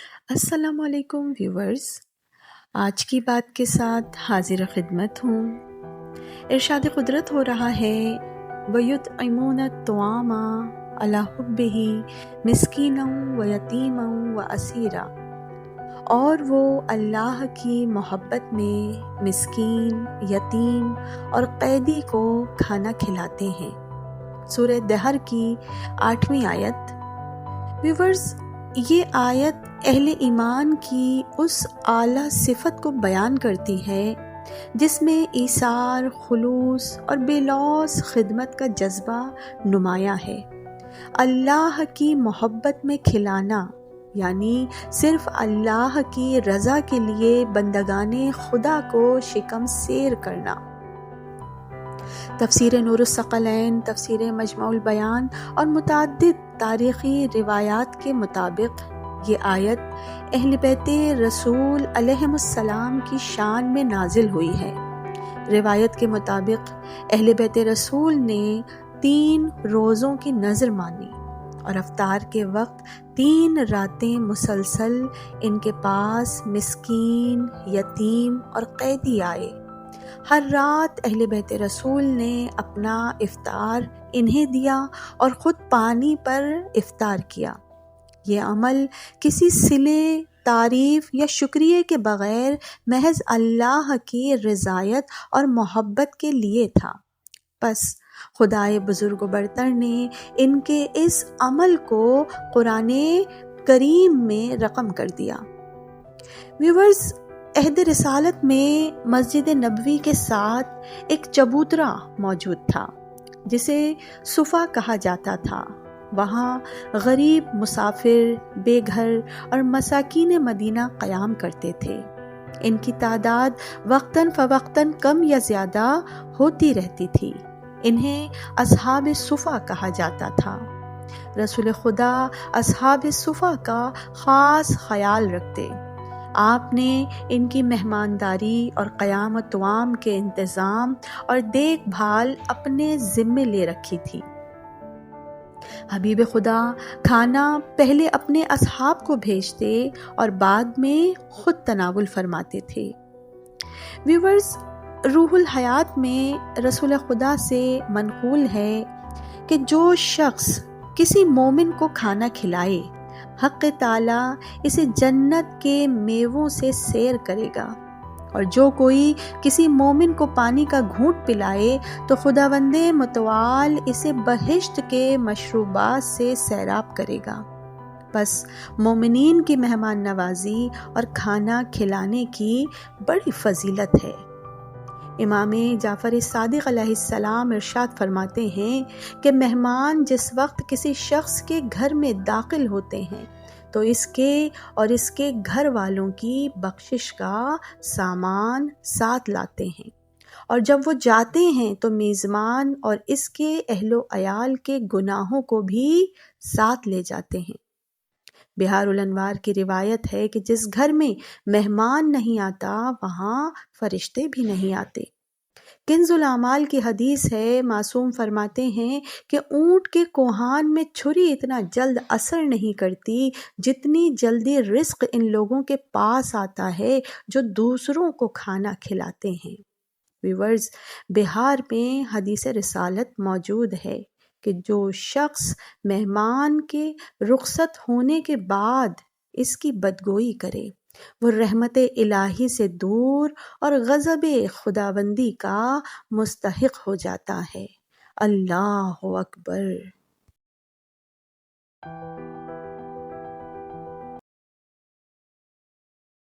السلام علیکم ویورز، آج کی بات کے ساتھ حاضر خدمت ہوں۔ ارشاد قدرت ہو رہا ہے وَيُطْعِمُونَ الطَّعَامَ عَلَىٰ حُبِّهِ مِسْكِينًا وَيَتِيمًا وَأَسِيرًا، اور وہ اللہ کی محبت میں مسکین، یتیم اور قیدی کو کھانا کھلاتے ہیں۔ سورہ دہر کی 8ویں آیت۔ ویورز، یہ آیت اہل ایمان کی اس اعلیٰ صفت کو بیان کرتی ہے جس میں ایثار، خلوص اور بے لوث خدمت کا جذبہ نمایاں ہے۔ اللہ کی محبت میں کھلانا یعنی صرف اللہ کی رضا کے لیے بندگان خدا کو شکم سیر کرنا۔ تفسیر نور الثقلین، تفسیر مجمع البیان اور متعدد تاریخی روایات کے مطابق یہ آیت اہل بیت رسول علیہم السلام کی شان میں نازل ہوئی ہے۔ روایت کے مطابق اہل بیت رسول نے 3 روزوں کی نذر مانی اور افطار کے وقت 3 راتیں مسلسل ان کے پاس مسکین، یتیم اور قیدی آئے۔ ہر رات اہل بیت رسول نے اپنا افطار انہیں دیا اور خود پانی پر افطار کیا۔ یہ عمل کسی صلے، تعریف یا شکریہ کے بغیر محض اللہ کی رضایت اور محبت کے لیے تھا۔ پس خدائے بزرگ و برتر نے ان کے اس عمل کو قرآن کریم میں رقم کر دیا۔ ویورز، عہد رسالت میں مسجد نبوی کے ساتھ ایک چبوترا موجود تھا جسے صفا کہا جاتا تھا۔ وہاں غریب، مسافر، بے گھر اور مساکین مدینہ قیام کرتے تھے۔ ان کی تعداد وقتاً فوقتاً کم یا زیادہ ہوتی رہتی تھی۔ انہیں اصحاب صفا کہا جاتا تھا۔ رسول خدا اصحاب صفا کا خاص خیال رکھتے۔ آپ نے ان کی مہمانداری اور قیام و طعام کے انتظام اور دیکھ بھال اپنے ذمے لے رکھی تھی۔ حبیب خدا کھانا پہلے اپنے اصحاب کو بھیجتے اور بعد میں خود تناول فرماتے تھے۔ ویورز، روح الحیات میں رسول خدا سے منقول ہے کہ جو شخص کسی مومن کو کھانا کھلائے، حق تعالیٰ اسے جنت کے میووں سے سیر کرے گا، اور جو کوئی کسی مومن کو پانی کا گھونٹ پلائے تو خداوند متعال اسے بہشت کے مشروبات سے سیراب کرے گا۔ بس مومنین کی مہمان نوازی اور کھانا کھلانے کی بڑی فضیلت ہے۔ امام جعفر صادق علیہ السلام ارشاد فرماتے ہیں کہ مہمان جس وقت کسی شخص کے گھر میں داخل ہوتے ہیں تو اس کے اور اس کے گھر والوں کی بخشش کا سامان ساتھ لاتے ہیں، اور جب وہ جاتے ہیں تو میزبان اور اس کے اہل و عیال کے گناہوں کو بھی ساتھ لے جاتے ہیں۔ بہار الانوار کی روایت ہے کہ جس گھر میں مہمان نہیں آتا وہاں فرشتے بھی نہیں آتے۔ کنز الاعمال کی حدیث ہے، معصوم فرماتے ہیں کہ اونٹ کے کوہان میں چھری اتنا جلد اثر نہیں کرتی جتنی جلدی رزق ان لوگوں کے پاس آتا ہے جو دوسروں کو کھانا کھلاتے ہیں۔ ویورز، بہار میں حدیث رسالت موجود ہے کہ جو شخص مہمان کے رخصت ہونے کے بعد اس کی بدگوئی کرے وہ رحمت الہی سے دور اور غضب خداوندی کا مستحق ہو جاتا ہے۔ اللہ اکبر۔